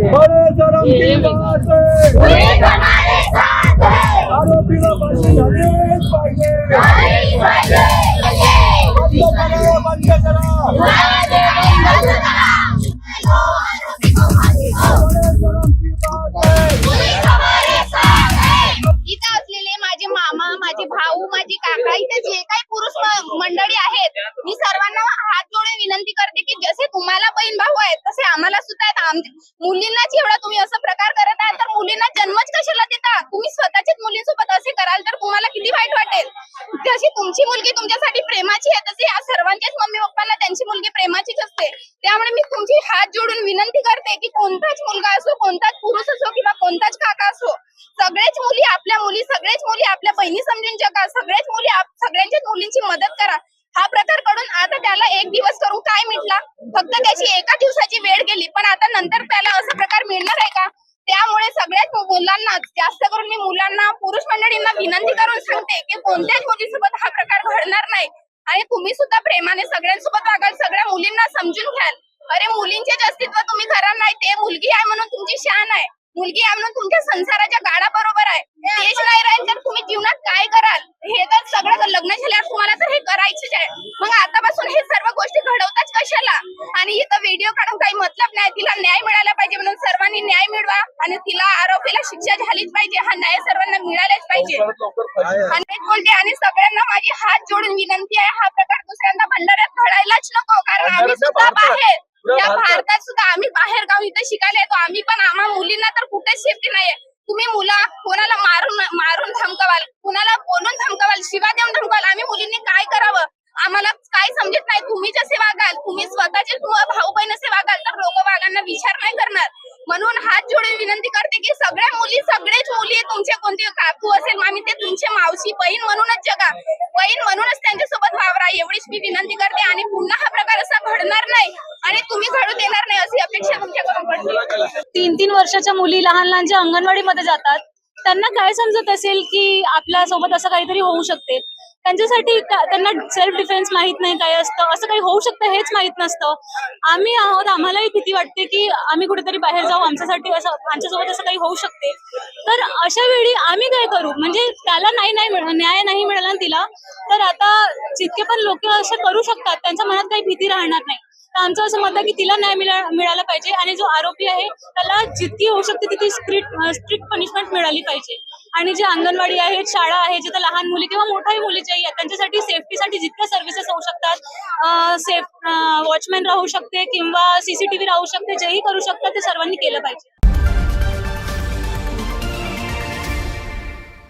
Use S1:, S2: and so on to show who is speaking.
S1: बड़े शर्म की बात है,
S2: पुलिस हमारे साथ है,
S1: आरोपीला फाशी झालीच पाहिजे.
S2: झालीच पाहिजे.
S1: बंद करा.
S2: गुन्हेगारी बंद करा.
S1: बड़े शर्म की बात है.
S2: पुलिस हमारे साथ है. इथं असलेले माझे मामा, माझे भाऊ, माझे काका, इथे जे काही पुरुष मंडळी आहेत, मी सर्वांना हात जोडून विनंती करते की जसे तुम्हाला बहीण भाऊ आहेत तसे आम्हाला सुद्धा आहेत. मुलींनाच एवढा तुम्ही असं प्रकार करत आहात तर मुलींना जन्मच कशाला देता? तुम्ही स्वतःच्याच मुलींसोबत असे कराल तर तुम्हाला किती वाईट वाटेल. जशी तुमची मुलगी तुमच्यासाठी प्रेमाची आहे तसे या सर्वांच्याच मम्मी पप्पांना त्यांची मुलगी प्रेमाचीच असते. त्यामुळे मी तुमची हात जोडून विनंती करते की कोणताच मुलगा असो, कोणताच पुरुष असो किंवा कोणताच काका असो, सगळेच मुली आपल्या मुली, सगळेच मुली आपल्या बहिणी समजून जगा, सगळेच मुली सगळ्यांच्याच मुलींची मदत करा. हा प्रकार कडून आता त्याला एक दिवस करून काय मिटला? फक्त त्याची एका दिवसाची वेळ गेली, पण आता नंतर त्याला असा प्रकार मिळणार आहे का? त्यामुळे सगळ्याच मुलांना, जास्त करून मी मुलांना, पुरुष मंडळींना विनंती करून सांगते की कोणत्याच मुलीसोबत हा प्रकार घडणार नाही आणि तुम्ही सुद्धा प्रेमाने सगळ्यांसोबत वागाल, सगळ्या मुलींना समजून घ्याल. अरे मुलींचेच अस्तित्व तुम्ही खरं नाही, ते मुलगी आहे म्हणून तुमची शान आहे, मुलगी आहे म्हणून तुमच्या संसाराच्या गाडा बरोबर आहे. तेच नाही राहील तर तुम्ही जीवनात काय कराल? हे तर सगळं लग्न झाल्यावर तुम्हाला तर हे करायचंच आहे. मग आतापासून हे सर्व गोष्टी घडवताच कशाला? आणि इथं व्हिडिओ काढून काही मतलब नाही. तिला न्याय मिळाला पाहिजे म्हणून सर्वांनी न्याय मिळवा आणि तिला, आरोपीला शिक्षा झालीच पाहिजे. हा न्याय सर्वांना मिळालाच पाहिजे. आणि बोलते आणि सगळ्यांना माझी हात जोडून विनंती आहे, हा प्रकार दुसऱ्यांदा भंडाऱ्यात घडायलाच नको. कारण आम्ही सुद्धा बाहेर, या भारतात सुद्धा आम्ही बाहेर गाव इथे शिकायला येतो. आम्ही पण आम्हा मुलींना तर कुठेच सेफ्टी नाहीये. तुम्ही मुला कोणाला मारून धमकावाल, कुणाला बोलून धमकावाल, शिवा देऊन धमकावाल. आम्ही मुलींनी काय करावं? आम्हाला काय समजत नाही. तुम्ही जसे वागाल, तुम्ही स्वतःचे भाऊ बहीण असे वागाल तर लोक वागांना विचार नाही करणार. म्हणून हात जोडून विनंती करते की सगळ्या मुली, सगळेच मुली, तुमचे कोणते काकू असेल, मामी, ते तुमचे मावशी, बहीण म्हणूनच जगा, बहीण म्हणूनच त्यांच्यासोबत वावरा, एवढीच मी विनंती करते. आणि पुन्हा हा प्रकार असा घडणार नाही आणि तुम्ही घडू देणार नाही अशी अपेक्षा तुमच्याकडून करते.
S3: 3-3 वर्षाच्या मुली लहान लहान ज्या अंगणवाडीमध्ये जातात, त्यांना काय समजत असेल की आपल्या सोबत असं काहीतरी होऊ शकते? त्यांच्यासाठी त्यांना सेल्फ डिफेन्स माहित नाही काय असतं, असं काही होऊ शकतं हेच माहित नसतं. आम्ही आहोत, आम्हालाही भीती वाटते की आम्ही कुठेतरी बाहेर जाऊ, आमच्यासाठी असं, आमच्यासोबत असं काही होऊ शकते. तर अशा वेळी आम्ही काय करू? म्हणजे त्याला न्याय नाही मिळाला तिला, तर आता जितके पण लोक असं करू शकतात त्यांच्या मनात काही भीती राहणार नाही. तर आमचं असं मत आहे की तिला न्याय मिळाला पाहिजे आणि जो आरोपी आहे त्याला जितकी होऊ शकते तितकी स्ट्रिक्ट पनिशमेंट मिळाली पाहिजे. आणि जे अंगणवाडी आहेत, शाळा आहे, जिथे लहान मुली किंवा मोठ्याही मुली जे आहेत त्यांच्यासाठी सेफ्टीसाठी जितक्या सर्व्हिसेस होऊ शकतात, वॉचमॅन राहू शकते किंवा CCTV राहू शकते, जेही करू शकतात ते सर्वांनी केलं पाहिजे.